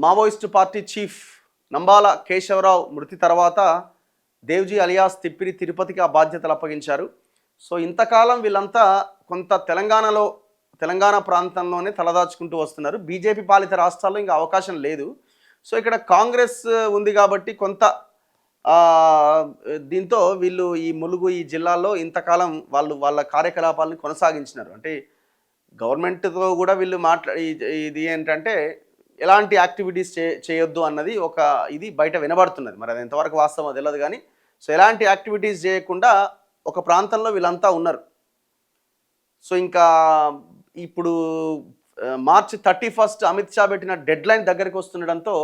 Maoist party chief Nambala Keshava Rao మృతి తర్వాత Devji alias Tippiri తిరుపతికి ఆ బాధ్యతలు అప్పగించారు. సో ఇంతకాలం వీళ్ళంతా కొంత తెలంగాణ ప్రాంతంలోనే తలదాచుకుంటూ వస్తున్నారు. బీజేపీ పాలిత రాష్ట్రాల్లో ఇంకా అవకాశం లేదు. సో ఇక్కడ కాంగ్రెస్ ఉంది కాబట్టి కొంత దీంతో వీళ్ళు ఈ ములుగు ఈ జిల్లాల్లో ఇంతకాలం వాళ్ళ కార్యకలాపాలను కొనసాగించినారు. అంటే గవర్నమెంట్తో కూడా వీళ్ళు ఇది ఏంటంటే ఎలాంటి యాక్టివిటీస్ చేయొద్దు అన్నది ఒక ఇది బయట వినబడుతున్నది. మరి అది ఎంతవరకు వాస్తవం తెలియదు కానీ, సో ఎలాంటి యాక్టివిటీస్ చేయకుండా ఒక ప్రాంతంలో వీళ్ళంతా ఉన్నారు. సో ఇంకా ఇప్పుడు మార్చి 31 అమిత్ షా పెట్టిన డెడ్ లైన్ దగ్గరికి వస్తుండడంతో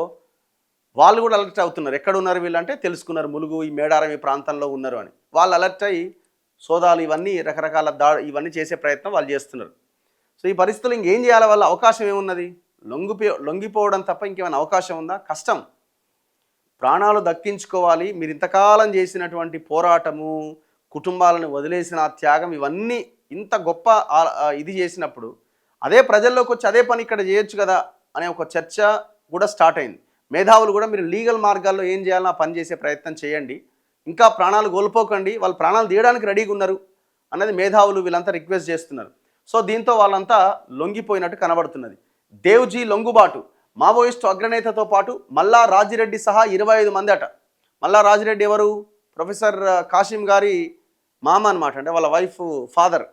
వాళ్ళు కూడా అలర్ట్ అవుతున్నారు. ఎక్కడ ఉన్నారు వీళ్ళంటే తెలుసుకున్నారు, ములుగు ఈ మేడారం ఈ ప్రాంతంలో ఉన్నారు అని. వాళ్ళు అలర్ట్ అయ్యి సోదాలు ఇవన్నీ రకరకాల ఇవన్నీ చేసే ప్రయత్నం వాళ్ళు చేస్తున్నారు. సో ఈ పరిస్థితులు ఇంకేం చేయాలి? వాళ్ళ అవకాశం ఏమున్నది? లొంగిపోవడం తప్ప ఇంకేమైనా అవకాశం ఉందా? కష్టం. ప్రాణాలు దక్కించుకోవాలి. మీరు ఇంతకాలం చేసినటువంటి పోరాటము, కుటుంబాలను వదిలేసిన త్యాగం, ఇవన్నీ ఇంత గొప్ప ఇది చేసినప్పుడు అదే ప్రజల్లోకి వచ్చి అదే పని ఇక్కడ చేయొచ్చు కదా అనే ఒక చర్చ కూడా స్టార్ట్ అయింది. మేధావులు కూడా మీరు లీగల్ మార్గాల్లో ఏం చేయాలని ఆ పని చేసే ప్రయత్నం చేయండి, ఇంకా ప్రాణాలు కోల్పోకండి, వాళ్ళు ప్రాణాలు తీయడానికి రెడీగా ఉన్నారు అన్నది మేధావులు వీళ్ళంతా రిక్వెస్ట్ చేస్తున్నారు. సో దీంతో వాళ్ళంతా లొంగిపోయినట్టు కనబడుతున్నది. దేవ్జీ లొంగుబాటు, మావోయిస్టు అగ్రనేతతో పాటు మల్లా రాజిరెడ్డి సహా 25 మంది అట. మల్లా రాజిరెడ్డి ఎవరు? ప్రొఫెసర్ కాసిం గారి మామ అనమాట, అంటే వాళ్ళ వైఫ్ ఫాదర్.